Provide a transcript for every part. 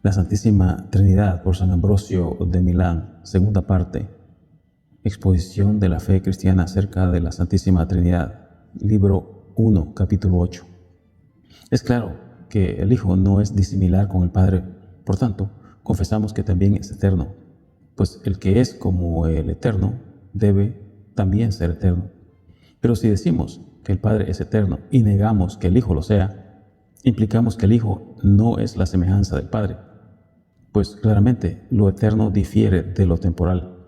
La Santísima Trinidad por San Ambrosio de Milán, segunda parte. Exposición de la fe cristiana acerca de la Santísima Trinidad, libro 1, capítulo 8. Es claro que el Hijo no es disimilar con el Padre, por tanto, confesamos que también es eterno, pues el que es como el eterno debe también ser eterno. Pero si decimos que el Padre es eterno y negamos que el Hijo lo sea, implicamos que el Hijo no es la semejanza del Padre, pues claramente lo eterno difiere de lo temporal.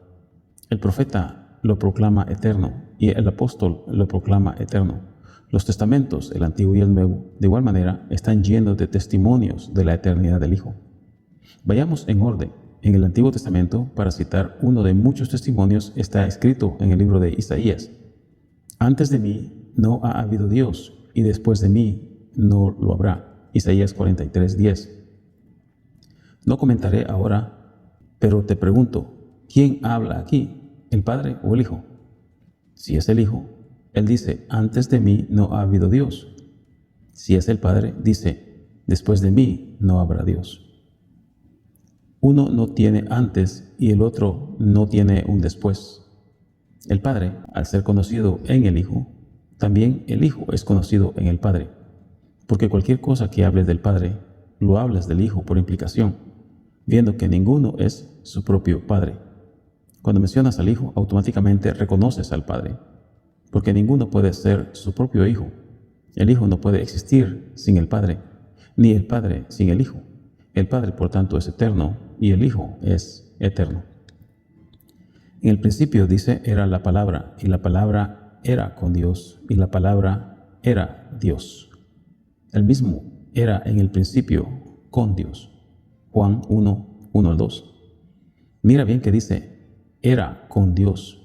El profeta lo proclama eterno y el apóstol lo proclama eterno. Los testamentos, el Antiguo y el Nuevo, de igual manera, están llenos de testimonios de la eternidad del Hijo. Vayamos en orden. En el Antiguo Testamento, para citar uno de muchos testimonios, está escrito en el libro de Isaías: antes de mí no ha habido Dios, y después de mí no lo habrá. Isaías 43:10. No comentaré ahora, pero te pregunto, ¿quién habla aquí, el Padre o el Hijo? Si es el Hijo, Él dice, antes de mí no ha habido Dios. Si es el Padre, dice, después de mí no habrá Dios. Uno no tiene antes y el otro no tiene un después. El Padre, al ser conocido en el Hijo, también el Hijo es conocido en el Padre, porque cualquier cosa que hables del Padre, lo hablas del Hijo por implicación, viendo que ninguno es su propio Padre. Cuando mencionas al Hijo, automáticamente reconoces al Padre, porque ninguno puede ser su propio Hijo. El Hijo no puede existir sin el Padre, ni el Padre sin el Hijo. El Padre, por tanto, es eterno y el Hijo es eterno. En el principio, dice, era la palabra, y la palabra era con Dios, y la palabra era Dios. El mismo era en el principio con Dios. Juan 1:1-2. Mira bien que dice, era con Dios.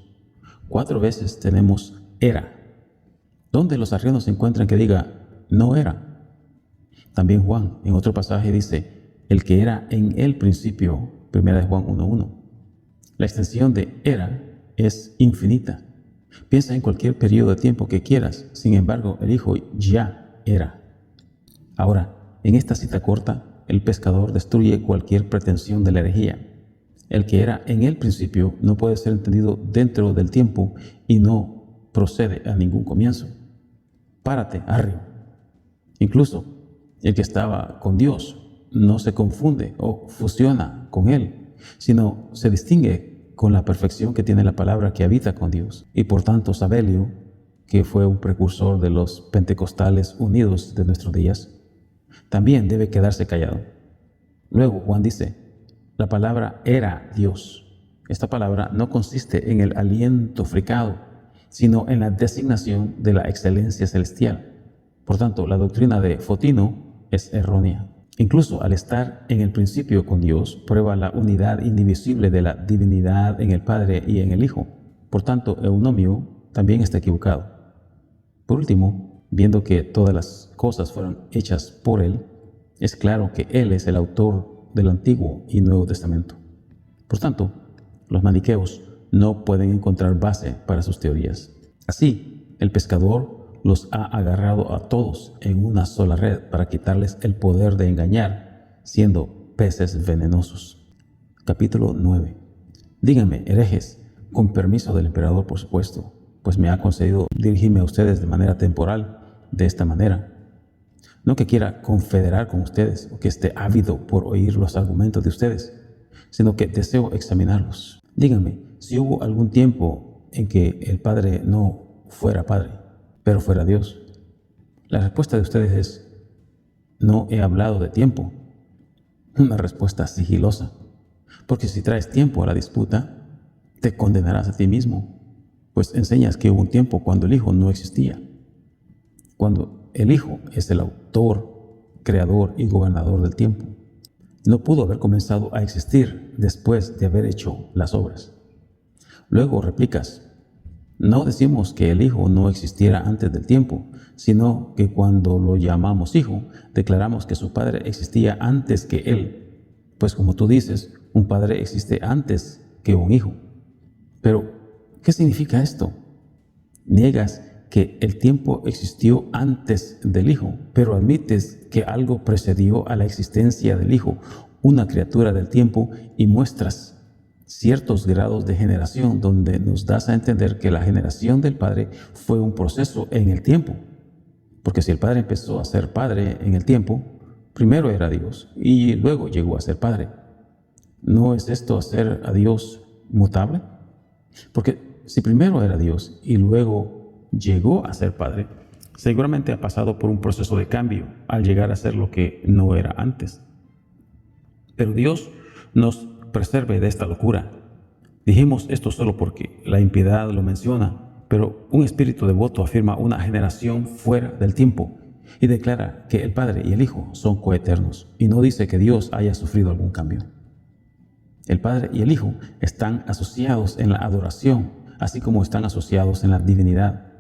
4 veces tenemos era. ¿Dónde los arrianos encuentran que diga, no era? También Juan, en otro pasaje, dice, el que era en el principio, 1 Juan 1:1. La extensión de era es infinita. Piensa en cualquier periodo de tiempo que quieras. Sin embargo, el Hijo ya era. Ahora, en esta cita corta, el pescador destruye cualquier pretensión de la herejía. El que era en el principio no puede ser entendido dentro del tiempo y no procede a ningún comienzo. Párate, arrio. Incluso el que estaba con Dios no se confunde o fusiona con Él, sino se distingue con la perfección que tiene la palabra que habita con Dios. Y por tanto, Sabelio, que fue un precursor de los pentecostales unidos de nuestros días, también debe quedarse callado. Luego Juan dice, la palabra era Dios. Esta palabra no consiste en el aliento fricado, sino en la designación de la excelencia celestial. Por tanto, la doctrina de Fotino es errónea. Incluso al estar en el principio con Dios, prueba la unidad indivisible de la divinidad en el Padre y en el Hijo. Por tanto, Eunomio también está equivocado. Por último, viendo que todas las cosas fueron hechas por Él, es claro que Él es el autor del Antiguo y Nuevo Testamento. Por tanto, los maniqueos no pueden encontrar base para sus teorías. Así, el pescador los ha agarrado a todos en una sola red para quitarles el poder de engañar, siendo peces venenosos. Capítulo 9. Díganme, herejes, con permiso del emperador, por supuesto, pues me ha concedido dirigirme a ustedes de manera temporal, de esta manera. No que quiera confederar con ustedes o que esté ávido por oír los argumentos de ustedes, sino que deseo examinarlos. Díganme, si hubo algún tiempo en que el Padre no fuera Padre, pero fuera Dios. La respuesta de ustedes es, no he hablado de tiempo. Una respuesta sigilosa, porque si traes tiempo a la disputa, te condenarás a ti mismo, pues enseñas que hubo un tiempo cuando el Hijo no existía, cuando el Hijo es el autor, creador y gobernador del tiempo. No pudo haber comenzado a existir después de haber hecho las obras. Luego replicas, no decimos que el Hijo no existiera antes del tiempo, sino que cuando lo llamamos Hijo, declaramos que su Padre existía antes que Él. Pues como tú dices, un Padre existe antes que un Hijo. Pero, ¿qué significa esto? Niegas que el tiempo existió antes del Hijo, pero admites que algo precedió a la existencia del Hijo, una criatura del tiempo, y muestras ciertos grados de generación donde nos das a entender que la generación del Padre fue un proceso en el tiempo. Porque si el Padre empezó a ser Padre en el tiempo, primero era Dios y luego llegó a ser Padre. ¿No es esto hacer a Dios mutable? Porque si primero era Dios y luego llegó a ser Padre, seguramente ha pasado por un proceso de cambio al llegar a ser lo que no era antes. Pero Dios nos preserve de esta locura. Dijimos esto solo porque la impiedad lo menciona, pero un espíritu devoto afirma una generación fuera del tiempo y declara que el Padre y el Hijo son coeternos, y no dice que Dios haya sufrido algún cambio. El Padre y el Hijo están asociados en la adoración, así como están asociados en la divinidad.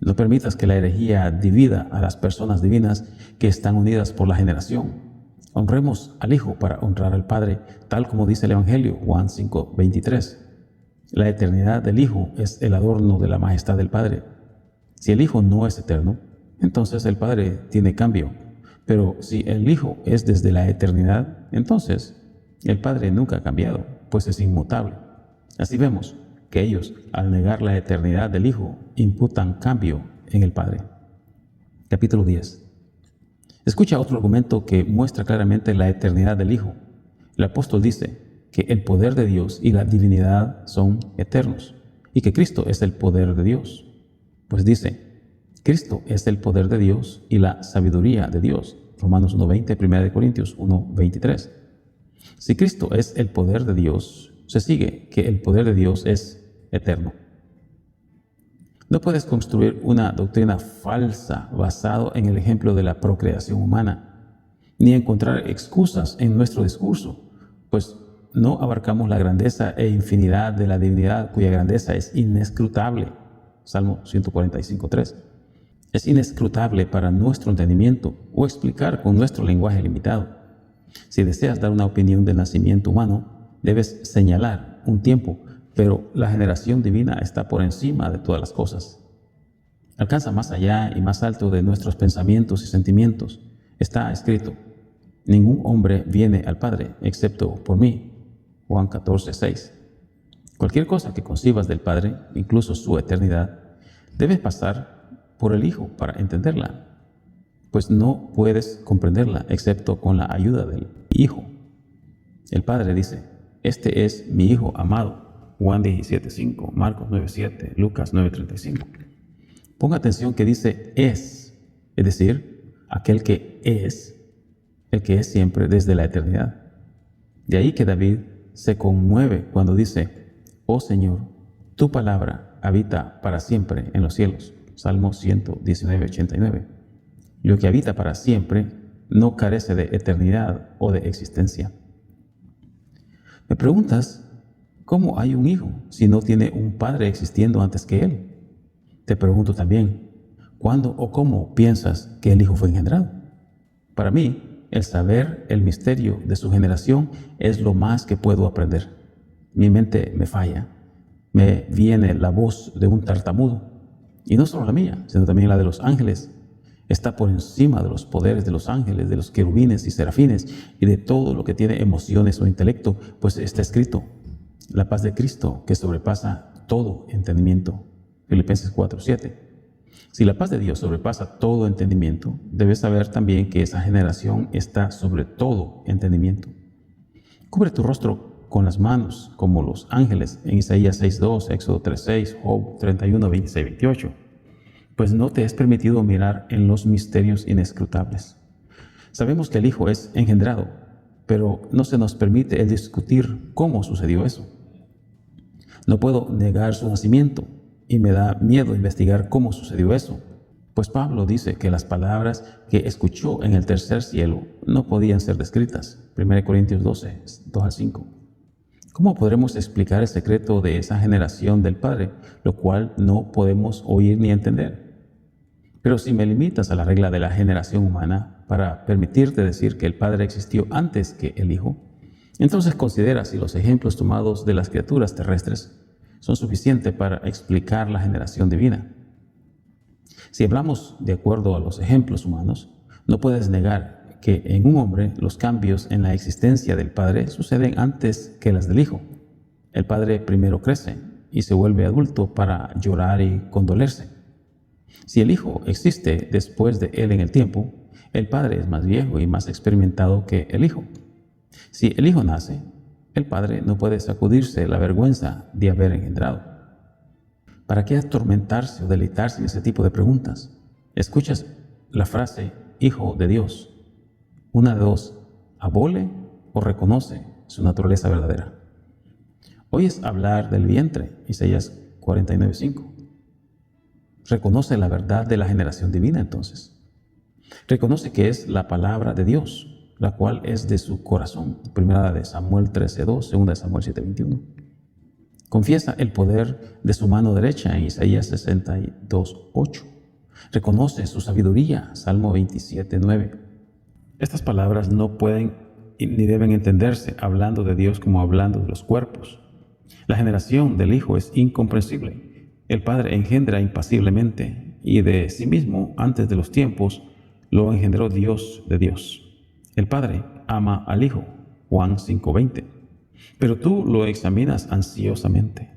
No permitas que la herejía divida a las personas divinas que están unidas por la generación. Honremos al Hijo para honrar al Padre, tal como dice el Evangelio, Juan 5:23. La eternidad del Hijo es el adorno de la majestad del Padre. Si el Hijo no es eterno, entonces el Padre tiene cambio. Pero si el Hijo es desde la eternidad, entonces el Padre nunca ha cambiado, pues es inmutable. Así vemos que ellos, al negar la eternidad del Hijo, imputan cambio en el Padre. Capítulo 10. Escucha otro argumento que muestra claramente la eternidad del Hijo. El apóstol dice que el poder de Dios y la divinidad son eternos y que Cristo es el poder de Dios. Pues dice, Cristo es el poder de Dios y la sabiduría de Dios. Romanos 1:20, 1 Corintios 1:23. Si Cristo es el poder de Dios, se sigue que el poder de Dios es eterno. No puedes construir una doctrina falsa basado en el ejemplo de la procreación humana, ni encontrar excusas en nuestro discurso, pues no abarcamos la grandeza e infinidad de la divinidad, cuya grandeza es inescrutable. Salmo 145:3. Es inescrutable para nuestro entendimiento o explicar con nuestro lenguaje limitado. Si deseas dar una opinión del nacimiento humano, debes señalar un tiempo, pero la generación divina está por encima de todas las cosas. Alcanza más allá y más alto de nuestros pensamientos y sentimientos. Está escrito, ningún hombre viene al Padre excepto por mí. Juan 14:6. Cualquier cosa que concibas del Padre, incluso su eternidad, debe pasar por el Hijo para entenderla, pues no puedes comprenderla excepto con la ayuda del Hijo. El Padre dice, este es mi Hijo amado. Juan 17:5, Marcos 9:7, Lucas 9:35. Ponga atención que dice es decir, aquel que es, el que es siempre desde la eternidad. De ahí que David se conmueve cuando dice, oh Señor, tu palabra habita para siempre en los cielos. Salmo 119:89. Lo que habita para siempre no carece de eternidad o de existencia. Me preguntas, ¿cómo hay un hijo si no tiene un padre existiendo antes que él? Te pregunto también, ¿cuándo o cómo piensas que el hijo fue engendrado? Para mí, el saber el misterio de su generación es lo más que puedo aprender. Mi mente me falla. Me viene la voz de un tartamudo. Y no solo la mía, sino también la de los ángeles. Está por encima de los poderes de los ángeles, de los querubines y serafines y de todo lo que tiene emociones o intelecto, pues está escrito, la paz de Cristo que sobrepasa todo entendimiento. Filipenses 4:7. Si la paz de Dios sobrepasa todo entendimiento, debes saber también que esa generación está sobre todo entendimiento. Cubre tu rostro con las manos, como los ángeles, en Isaías 6:2, Éxodo 3:6, Job 31:26-28. Pues no te es permitido mirar en los misterios inescrutables. Sabemos que el Hijo es engendrado, pero no se nos permite el discutir cómo sucedió eso. No puedo negar su nacimiento y me da miedo investigar cómo sucedió eso, pues Pablo dice que las palabras que escuchó en el tercer cielo no podían ser descritas. 1 Corintios 12, 2-5. ¿Cómo podremos explicar el secreto de esa generación del Padre, lo cual no podemos oír ni entender? Pero si me limitas a la regla de la generación humana para permitirte decir que el Padre existió antes que el Hijo, entonces considera si los ejemplos tomados de las criaturas terrestres son suficientes para explicar la generación divina. Si hablamos de acuerdo a los ejemplos humanos, no puedes negar que en un hombre los cambios en la existencia del padre suceden antes que las del hijo. El padre primero crece y se vuelve adulto para llorar y condolerse. Si el hijo existe después de él en el tiempo, el padre es más viejo y más experimentado que el hijo. Si el hijo nace, el padre no puede sacudirse la vergüenza de haber engendrado. ¿Para qué atormentarse o deleitarse en ese tipo de preguntas? Escuchas la frase hijo de Dios. Una de dos, abole o reconoce su naturaleza verdadera. Oyes hablar del vientre, Isaías 49:5. Reconoce la verdad de la generación divina entonces. Reconoce que es la palabra de Dios, la cual es de su corazón. Primera de Samuel 13:2, segunda de Samuel 7:21. Confiesa el poder de su mano derecha en Isaías 62:8. Reconoce su sabiduría, Salmo 27:9. Estas palabras no pueden ni deben entenderse hablando de Dios como hablando de los cuerpos. La generación del Hijo es incomprensible. El Padre engendra impasiblemente y de sí mismo, antes de los tiempos, lo engendró Dios de Dios. El Padre ama al Hijo, Juan 5:20. Pero tú lo examinas ansiosamente.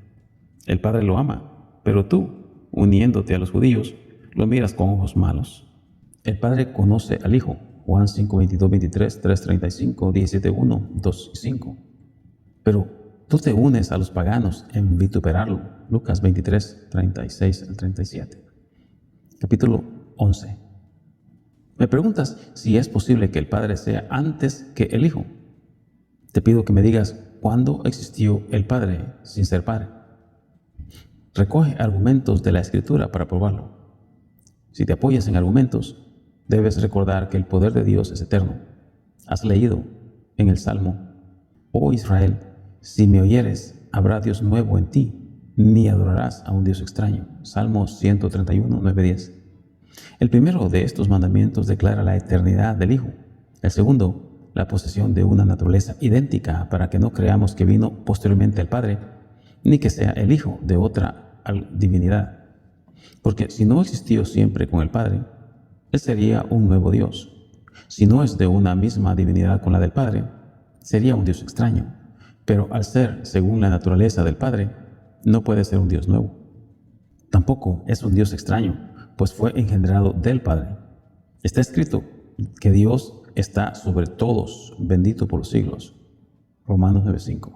El Padre lo ama, pero tú, uniéndote a los judíos, lo miras con ojos malos. El Padre conoce al Hijo, Juan 5:22, 23, 3:35, 17:1, 2 y 5. Pero tú te unes a los paganos en vituperarlo, Lucas 23, 36 al 37. Capítulo 11. Me preguntas si es posible que el Padre sea antes que el Hijo. Te pido que me digas cuándo existió el Padre sin ser Padre. Recoge argumentos de la Escritura para probarlo. Si te apoyas en argumentos, debes recordar que el poder de Dios es eterno. Has leído en el Salmo: Oh Israel, si me oyeres, habrá Dios nuevo en ti, ni adorarás a un Dios extraño. Salmo 131, 9-10. El primero de estos mandamientos declara la eternidad del Hijo. El segundo, la posesión de una naturaleza idéntica, para que no creamos que vino posteriormente al Padre, ni que sea el Hijo de otra divinidad. Porque si no existió siempre con el Padre, Él sería un nuevo Dios. Si no es de una misma divinidad con la del Padre, sería un Dios extraño. Pero al ser según la naturaleza del Padre, no puede ser un Dios nuevo. Tampoco es un Dios extraño, pues fue engendrado del Padre. Está escrito que Dios está sobre todos, bendito por los siglos. Romanos 9:5.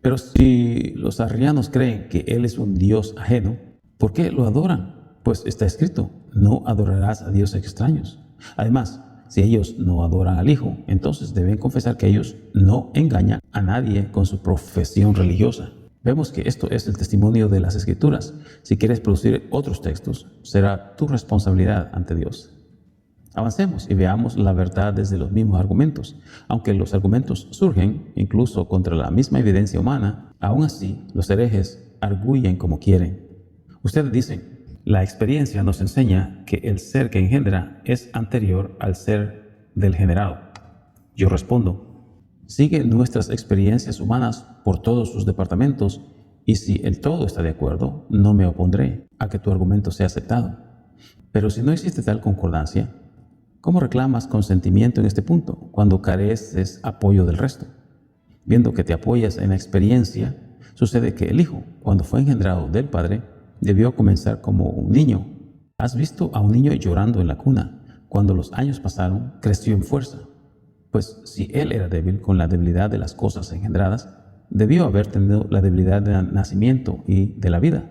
Pero si los arrianos creen que Él es un Dios ajeno, ¿por qué lo adoran? Pues está escrito: no adorarás a dioses extraños. Además, si ellos no adoran al Hijo, entonces deben confesar que ellos no engañan a nadie con su profesión religiosa. Vemos que esto es el testimonio de las Escrituras. Si quieres producir otros textos, será tu responsabilidad ante Dios. Avancemos y veamos la verdad desde los mismos argumentos. Aunque los argumentos surgen incluso contra la misma evidencia humana, aún así los herejes arguyen como quieren. Ustedes dicen: la experiencia nos enseña que el ser que engendra es anterior al ser del generado. Yo respondo: sigue nuestras experiencias humanas por todos sus departamentos, y si el todo está de acuerdo, no me opondré a que tu argumento sea aceptado. Pero si no existe tal concordancia, ¿cómo reclamas consentimiento en este punto cuando careces apoyo del resto? Viendo que te apoyas en la experiencia, sucede que el Hijo, cuando fue engendrado del Padre, debió comenzar como un niño. ¿Has visto a un niño llorando en la cuna? Cuando los años pasaron, creció en fuerza. Pues si él era débil con la debilidad de las cosas engendradas, debió haber tenido la debilidad del nacimiento y de la vida.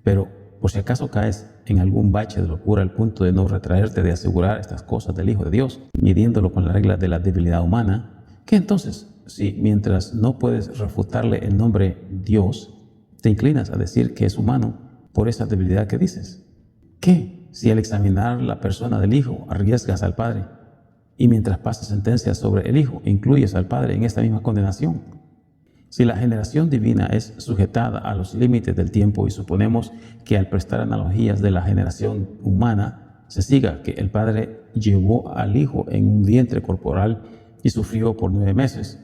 Pero por si acaso caes en algún bache de locura al punto de no retraerte de asegurar estas cosas del Hijo de Dios, midiéndolo con la regla de la debilidad humana, ¿qué entonces, si mientras no puedes refutarle el nombre Dios, te inclinas a decir que es humano por esa debilidad que dices? ¿Qué si al examinar la persona del Hijo arriesgas al Padre, y mientras pasas sentencia sobre el Hijo incluyes al Padre en esta misma condenación? Si la generación divina es sujetada a los límites del tiempo y suponemos que al prestar analogías de la generación humana se siga que el Padre llevó al Hijo en un vientre corporal y sufrió por 9 meses,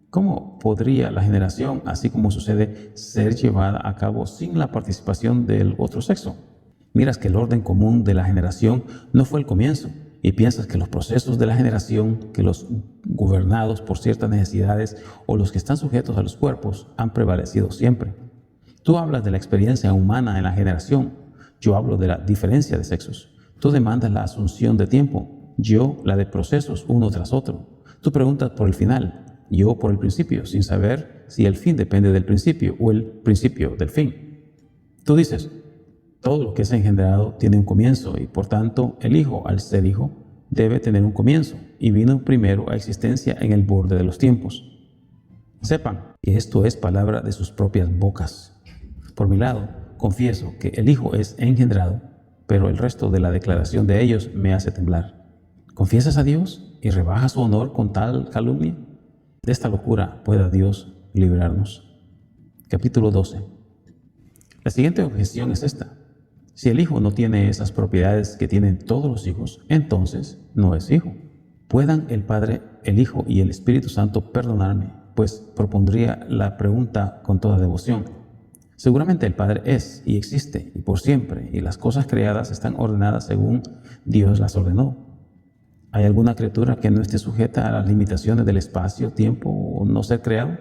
¿cómo podría la generación, así como sucede, ser llevada a cabo sin la participación del otro sexo? Miras que el orden común de la generación no fue el comienzo y piensas que los procesos de la generación, que los gobernados por ciertas necesidades o los que están sujetos a los cuerpos han prevalecido siempre. Tú hablas de la experiencia humana en la generación, yo hablo de la diferencia de sexos. Tú demandas la asunción de tiempo, yo la de procesos uno tras otro. Tú preguntas por el final, yo por el principio, sin saber si el fin depende del principio o el principio del fin. Tú dices, todo lo que es engendrado tiene un comienzo y por tanto el Hijo, al ser Hijo, debe tener un comienzo y vino primero a existencia en el borde de los tiempos. Sepan que esto es palabra de sus propias bocas. Por mi lado, confieso que el Hijo es engendrado, pero el resto de la declaración de ellos me hace temblar. ¿Confiesas a Dios y rebajas su honor con tal calumnia? De esta locura pueda Dios librarnos. Capítulo 12. La siguiente objeción es esta. Si el Hijo no tiene esas propiedades que tienen todos los hijos, entonces no es Hijo. Puedan el Padre, el Hijo y el Espíritu Santo perdonarme, pues propondría la pregunta con toda devoción. Seguramente el Padre es y existe y por siempre, y las cosas creadas están ordenadas según Dios las ordenó. ¿Hay alguna criatura que no esté sujeta a las limitaciones del espacio, tiempo o no ser creado?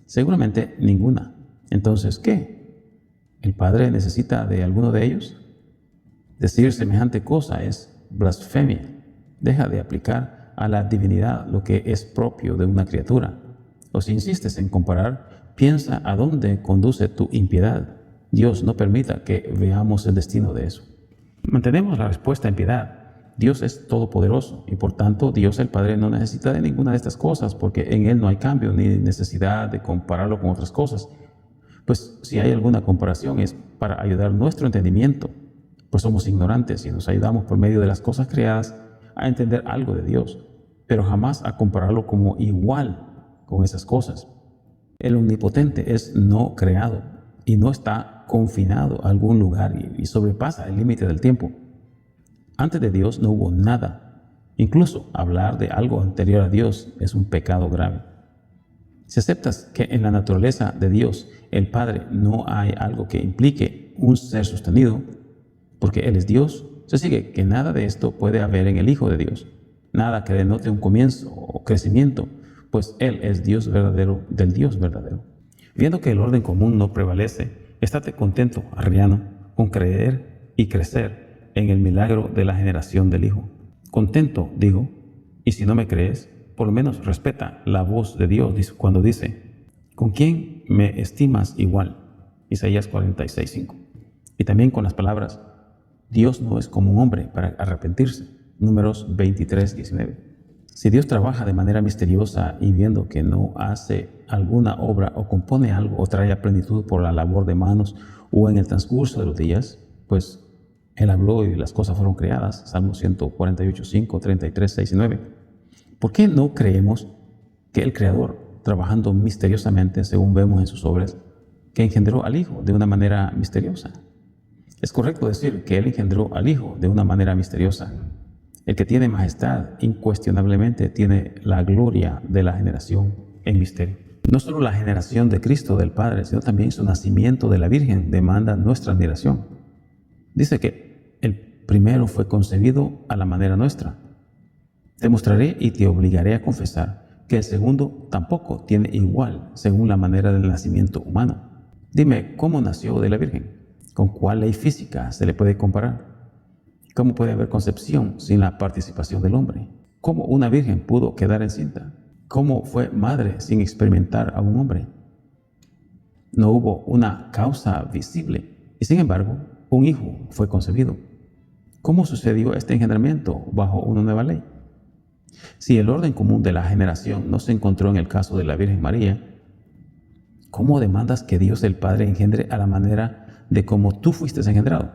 Seguramente ninguna. Entonces, ¿qué? ¿El Padre necesita de alguno de ellos? Decir semejante cosa es blasfemia. Deja de aplicar a la divinidad lo que es propio de una criatura. O si insistes en comparar, piensa a dónde conduce tu impiedad. Dios no permita que veamos el destino de eso. Mantenemos la respuesta en piedad. Dios es todopoderoso y por tanto Dios el Padre no necesita de ninguna de estas cosas porque en Él no hay cambio ni necesidad de compararlo con otras cosas. Pues si hay alguna comparación es para ayudar nuestro entendimiento, pues somos ignorantes y nos ayudamos por medio de las cosas creadas a entender algo de Dios, pero jamás a compararlo como igual con esas cosas. El omnipotente es no creado y no está confinado a algún lugar y sobrepasa el límite del tiempo. Antes de Dios no hubo nada. Incluso hablar de algo anterior a Dios es un pecado grave. Si aceptas que en la naturaleza de Dios, el Padre, no hay algo que implique un ser sostenido, porque Él es Dios, se sigue que nada de esto puede haber en el Hijo de Dios, nada que denote un comienzo o crecimiento, pues Él es Dios verdadero del Dios verdadero. Viendo que el orden común no prevalece, estate contento, arriano, con creer y crecer en el milagro de la generación del Hijo. Contento, digo, y si no me crees, por lo menos respeta la voz de Dios cuando dice, ¿con quién me estimas igual? Isaías 46:5. Y también con las palabras, Dios no es como un hombre para arrepentirse. Números 23:19. Si Dios trabaja de manera misteriosa y viendo que no hace alguna obra o compone algo o trae a plenitud por la labor de manos o en el transcurso de los días, pues Él habló y las cosas fueron creadas. Salmo 148:5, 33:6 y 9. ¿Por qué no creemos que el Creador, trabajando misteriosamente según vemos en sus obras, que engendró al Hijo de una manera misteriosa? Es correcto decir que Él engendró al Hijo de una manera misteriosa. El que tiene majestad, incuestionablemente, tiene la gloria de la generación en misterio. No solo la generación de Cristo del Padre, sino también su nacimiento de la Virgen demanda nuestra admiración. Dice que el primero fue concebido a la manera nuestra. Te mostraré y te obligaré a confesar que el segundo tampoco tiene igual según la manera del nacimiento humano. Dime, ¿cómo nació de la Virgen? ¿Con cuál ley física se le puede comparar? ¿Cómo puede haber concepción sin la participación del hombre? ¿Cómo una virgen pudo quedar encinta? ¿Cómo fue madre sin experimentar a un hombre? No hubo una causa visible y sin embargo un hijo fue concebido. ¿Cómo sucedió este engendramiento bajo una nueva ley? Si el orden común de la generación no se encontró en el caso de la Virgen María, ¿cómo demandas que Dios el Padre engendre a la manera de cómo tú fuiste engendrado?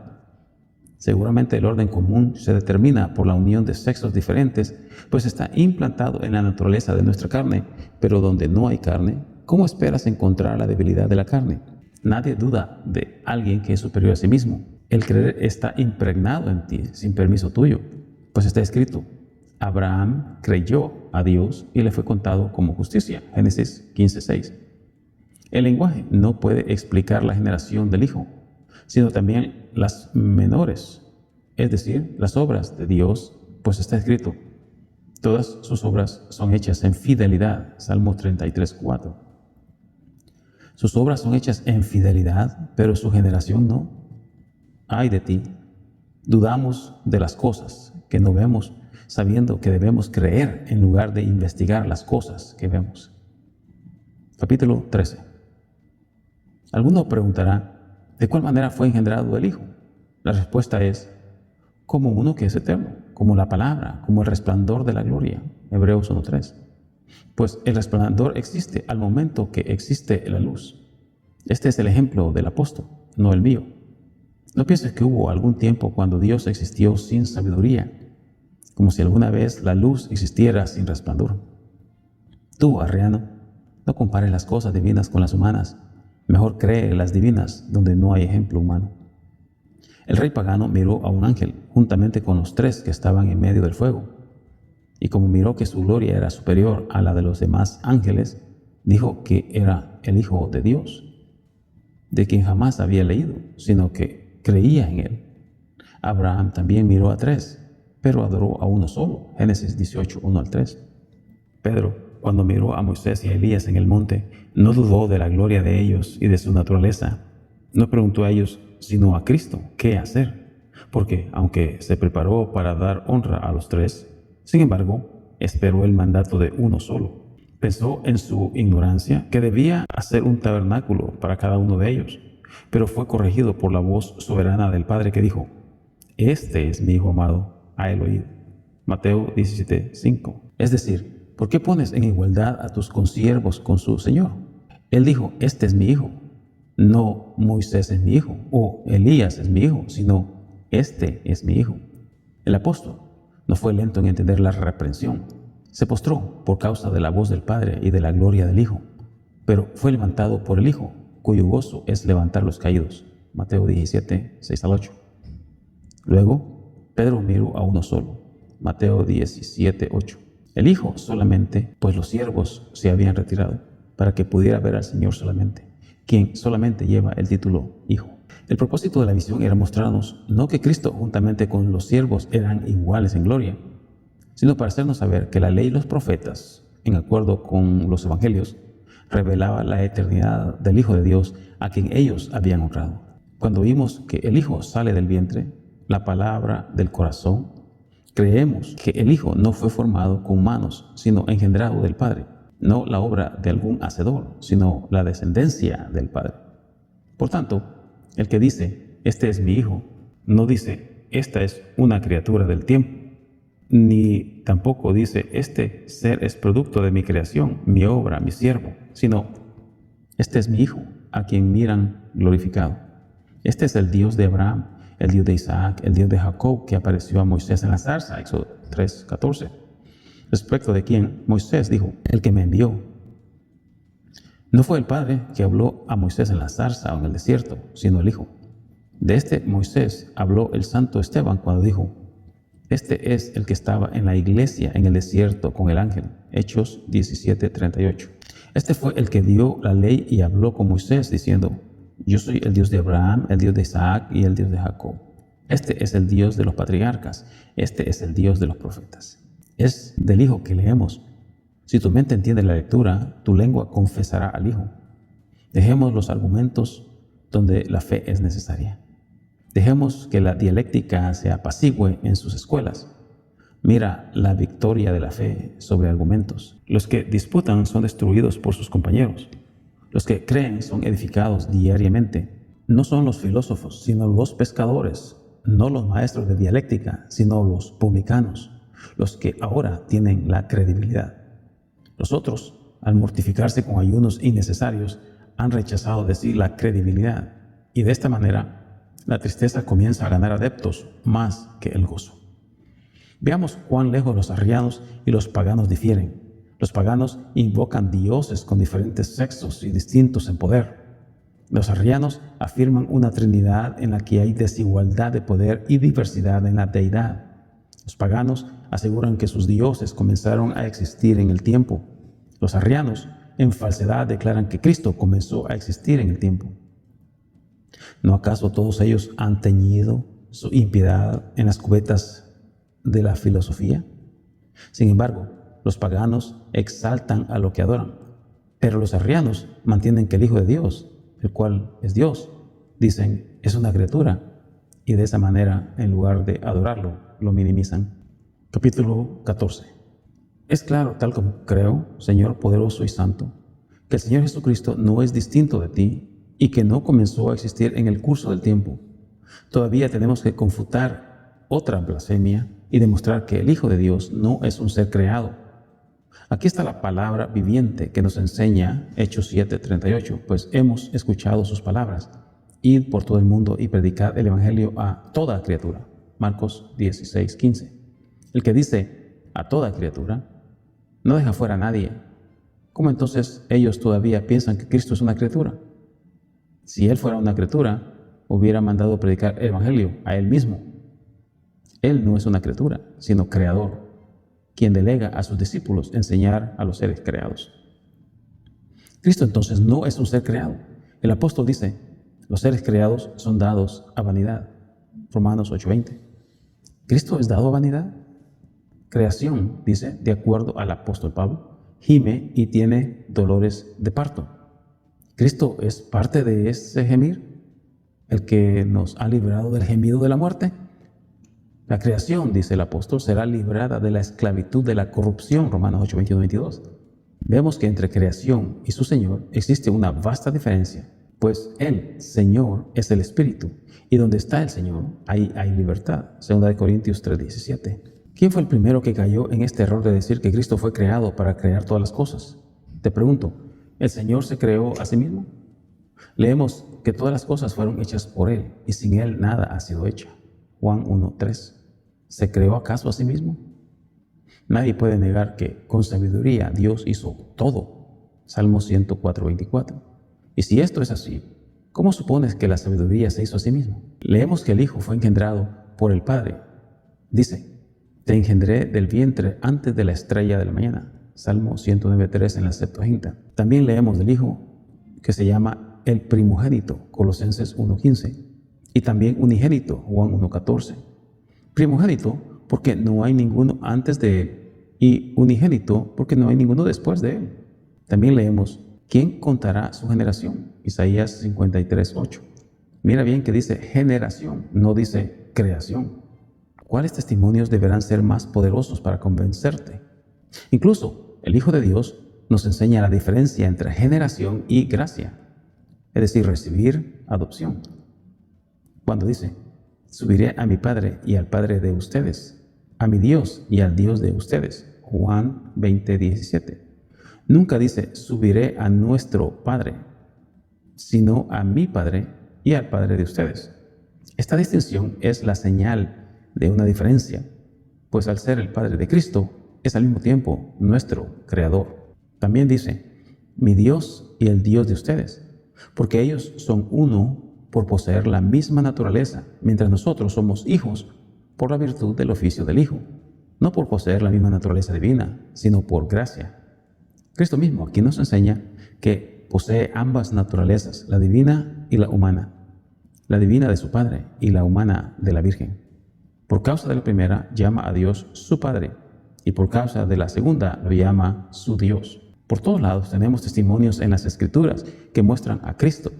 Seguramente el orden común se determina por la unión de sexos diferentes, pues está implantado en la naturaleza de nuestra carne, pero donde no hay carne, ¿cómo esperas encontrar la debilidad de la carne? Nadie duda de alguien que es superior a sí mismo. El creer está impregnado en ti, sin permiso tuyo, pues está escrito, Abraham creyó a Dios y le fue contado como justicia. Génesis 15:6. El lenguaje no puede explicar la generación del Hijo, sino también las menores, es decir, las obras de Dios, pues está escrito: todas sus obras son hechas en fidelidad. Salmo 33:4. Sus obras son hechas en fidelidad, pero su generación no. Ay de ti. Dudamos de las cosas que no vemos, sabiendo que debemos creer en lugar de investigar las cosas que vemos. Capítulo 13. Alguno preguntará: ¿de cuál manera fue engendrado el Hijo? La respuesta es: como uno que es eterno, como la palabra, como el resplandor de la gloria. Hebreos 1:3. Pues el resplandor existe al momento que existe la luz. Este es el ejemplo del apóstol, no el mío. No pienses que hubo algún tiempo cuando Dios existió sin sabiduría, como si alguna vez la luz existiera sin resplandor. Tú, arriano, no compares las cosas divinas con las humanas. Mejor cree en las divinas donde no hay ejemplo humano. El rey pagano miró a un ángel juntamente con los 3 que estaban en medio del fuego. Y como miró que su gloria era superior a la de los demás ángeles, dijo que era el Hijo de Dios, de quien jamás había leído, sino que creía en él. Abraham también miró a 3, pero adoró a uno solo. Génesis 18, 1-3. Pedro, cuando miró a Moisés y a Elías en el monte, no dudó de la gloria de ellos y de su naturaleza. No preguntó a ellos, sino a Cristo, ¿qué hacer? Porque, aunque se preparó para dar honra a los 3, sin embargo, esperó el mandato de uno solo. Pensó en su ignorancia que debía hacer un tabernáculo para cada uno de ellos, pero fue corregido por la voz soberana del Padre que dijo: este es mi Hijo amado, a él oíd. Mateo 17:5. Es decir, ¿por qué pones en igualdad a tus consiervos con su Señor? Él dijo: este es mi Hijo. No Moisés es mi hijo o Elías es mi hijo, sino este es mi Hijo. El apóstol no fue lento en entender la reprensión. Se postró por causa de la voz del Padre y de la gloria del Hijo, pero fue levantado por el Hijo, cuyo gozo es levantar los caídos. Mateo 17:6-8. Luego, Pedro miró a uno solo. Mateo 17:8. El Hijo solamente, pues los siervos se habían retirado, para que pudiera ver al Señor solamente, quien solamente lleva el título Hijo. El propósito de la visión era mostrarnos no que Cristo juntamente con los siervos eran iguales en gloria, sino para hacernos saber que la ley y los profetas, en acuerdo con los evangelios, revelaba la eternidad del Hijo de Dios a quien ellos habían honrado. Cuando vimos que el Hijo sale del vientre, la palabra del corazón, creemos que el Hijo no fue formado con manos, sino engendrado del Padre, no la obra de algún hacedor, sino la descendencia del Padre. Por tanto, el que dice, este es mi Hijo, no dice, esta es una criatura del tiempo, ni tampoco dice, este ser es producto de mi creación, mi obra, mi siervo, sino, este es mi Hijo, a quien miran glorificado. Este es el Dios de Abraham, el Dios de Isaac, el Dios de Jacob, que apareció a Moisés en la zarza, Éxodo 3:14. Respecto de quien Moisés dijo, el que me envió. No fue el Padre que habló a Moisés en la zarza o en el desierto, sino el Hijo. De este Moisés habló el santo Esteban cuando dijo, este es el que estaba en la iglesia en el desierto con el ángel. Hechos 17:38. Este fue el que dio la ley y habló con Moisés diciendo, yo soy el Dios de Abraham, el Dios de Isaac y el Dios de Jacob. Este es el Dios de los patriarcas, este es el Dios de los profetas. Es del Hijo que leemos. Si tu mente entiende la lectura, tu lengua confesará al Hijo. Dejemos los argumentos donde la fe es necesaria. Dejemos que la dialéctica se apacigüe en sus escuelas. Mira la victoria de la fe sobre argumentos. Los que disputan son destruidos por sus compañeros. Los que creen son edificados diariamente. No son los filósofos, sino los pescadores. No los maestros de dialéctica, sino los publicanos, los que ahora tienen la credibilidad. Los otros, al mortificarse con ayunos innecesarios, han rechazado de sí la credibilidad. Y de esta manera, la tristeza comienza a ganar adeptos más que el gozo. Veamos cuán lejos los arrianos y los paganos difieren. Los paganos invocan dioses con diferentes sexos y distintos en poder. Los arrianos afirman una trinidad en la que hay desigualdad de poder y diversidad en la deidad. Los paganos aseguran que sus dioses comenzaron a existir en el tiempo. Los arrianos, en falsedad, declaran que Cristo comenzó a existir en el tiempo. ¿No acaso todos ellos han teñido su impiedad en las cubetas de la filosofía? Sin embargo, los paganos exaltan a lo que adoran, pero los arrianos mantienen que el Hijo de Dios, el cual es Dios, dicen, es una criatura, y de esa manera, en lugar de adorarlo, lo minimizan. Capítulo 14. Es claro, tal como creo, Señor poderoso y santo, que el Señor Jesucristo no es distinto de ti y que no comenzó a existir en el curso del tiempo. Todavía tenemos que confutar otra blasfemia y demostrar que el Hijo de Dios no es un ser creado. Aquí está la palabra viviente que nos enseña Hechos 7:38, pues hemos escuchado sus palabras. Id por todo el mundo y predicad el Evangelio a toda criatura. Marcos 16:15. El que dice a toda criatura no deja fuera a nadie. ¿Cómo entonces ellos todavía piensan que Cristo es una criatura? Si Él fuera una criatura, hubiera mandado predicar el Evangelio a Él mismo. Él no es una criatura, sino creador, quien delega a sus discípulos enseñar a los seres creados. Cristo entonces no es un ser creado. El apóstol dice, los seres creados son dados a vanidad. Romanos 8:20. ¿Cristo es dado a vanidad? Creación, dice, de acuerdo al apóstol Pablo, gime y tiene dolores de parto. ¿Cristo es parte de ese gemir? ¿El que nos ha librado del gemido de la muerte? La creación, dice el apóstol, será librada de la esclavitud de la corrupción, Romanos 8:21-22. Vemos que entre creación y su Señor existe una vasta diferencia, pues el Señor es el Espíritu, y donde está el Señor, ahí hay libertad, 2 Corintios 3:17. ¿Quién fue el primero que cayó en este error de decir que Cristo fue creado para crear todas las cosas? Te pregunto, ¿el Señor se creó a sí mismo? Leemos que todas las cosas fueron hechas por Él, y sin Él nada ha sido hecha. Juan 1:3. ¿Se creó acaso a sí mismo? Nadie puede negar que con sabiduría Dios hizo todo. Salmo 104:24. Y si esto es así, ¿cómo supones que la sabiduría se hizo a sí mismo? Leemos que el Hijo fue engendrado por el Padre. Dice, te engendré del vientre antes de la estrella de la mañana. Salmo 109:3 en la Septuaginta. También leemos del Hijo que se llama el primogénito, Colosenses 1:15. Y también unigénito, Juan 1:14. Primogénito porque no hay ninguno antes de él, y unigénito porque no hay ninguno después de él. También leemos, ¿quién contará su generación? Isaías 53:8. Mira bien que dice generación, no dice creación. ¿Cuáles testimonios deberán ser más poderosos para convencerte? Incluso el Hijo de Dios nos enseña la diferencia entre generación y gracia, es decir, recibir adopción. Cuando dice, subiré a mi Padre y al Padre de ustedes, a mi Dios y al Dios de ustedes. Juan 20:17. Nunca dice, subiré a nuestro Padre, sino a mi Padre y al Padre de ustedes. Esta distinción es la señal de una diferencia, pues al ser el Padre de Cristo, es al mismo tiempo nuestro Creador. También dice, mi Dios y el Dios de ustedes, porque ellos son uno por poseer la misma naturaleza, mientras nosotros somos hijos por la virtud del oficio del Hijo, no por poseer la misma naturaleza divina, sino por gracia. Cristo mismo aquí nos enseña que posee ambas naturalezas, la divina y la humana, la divina de su Padre y la humana de la Virgen. Por causa de la primera, llama a Dios su Padre, y por causa de la segunda, lo llama su Dios. Por todos lados tenemos testimonios en las Escrituras que muestran a Cristo,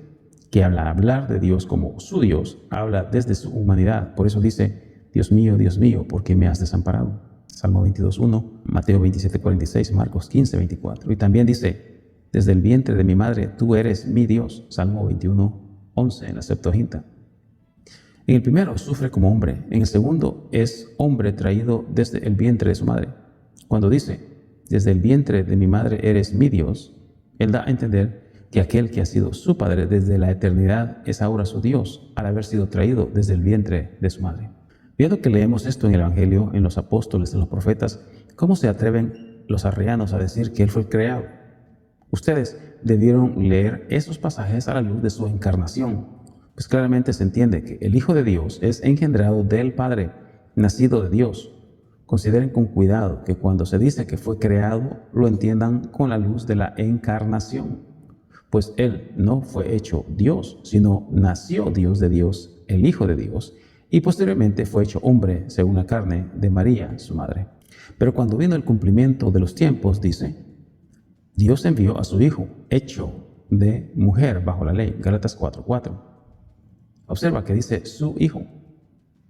que al hablar de Dios como su Dios, habla desde su humanidad. Por eso dice, Dios mío, ¿por qué me has desamparado? Salmo 22:1, Mateo 27:46, Marcos 15:24. Y también dice, desde el vientre de mi madre, tú eres mi Dios. Salmo 21:11 en la Septuaginta. En el primero sufre como hombre, en el segundo es hombre traído desde el vientre de su madre. Cuando dice, desde el vientre de mi madre eres mi Dios, Él da a entender que aquel que ha sido su Padre desde la eternidad es ahora su Dios, al haber sido traído desde el vientre de su madre. Viendo que leemos esto en el Evangelio, en los apóstoles, en los profetas, ¿cómo se atreven los arrianos a decir que Él fue el creado? Ustedes debieron leer esos pasajes a la luz de su encarnación, pues claramente se entiende que el Hijo de Dios es engendrado del Padre, nacido de Dios. Consideren con cuidado que cuando se dice que fue creado, lo entiendan con la luz de la encarnación. pues él no fue hecho Dios, sino nació Dios de Dios, el Hijo de Dios, y posteriormente fue hecho hombre según la carne de María, su madre. Pero cuando vino el cumplimiento de los tiempos, dice, Dios envió a su Hijo, hecho de mujer bajo la ley, Gálatas 4:4. Observa que dice su Hijo,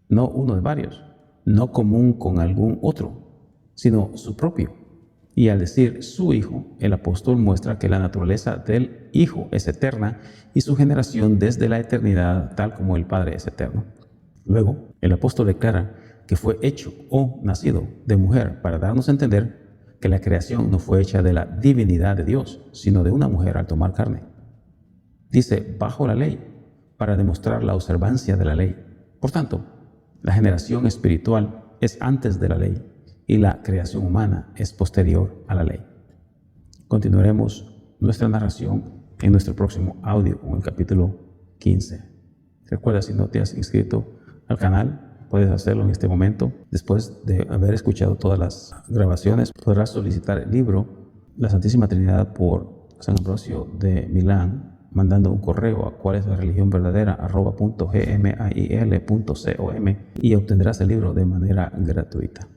no uno de varios, no común con algún otro, sino su propio. Y al decir su Hijo, el apóstol muestra que la naturaleza del Hijo es eterna y su generación desde la eternidad, tal como el Padre es eterno. Luego, el apóstol declara que fue hecho o nacido de mujer para darnos a entender que la creación no fue hecha de la divinidad de Dios, sino de una mujer al tomar carne. Dice bajo la ley, para demostrar la observancia de la ley. Por tanto, la generación espiritual es antes de la ley y la creación humana es posterior a la ley. Continuaremos nuestra narración en nuestro próximo audio, en el capítulo 15. Recuerda, si no te has inscrito al canal, puedes hacerlo en este momento. Después de haber escuchado todas las grabaciones, podrás solicitar el libro La Santísima Trinidad por San Ambrosio de Milán, mandando un correo a cuál es la religión verdadera @gmail.com y obtendrás el libro de manera gratuita.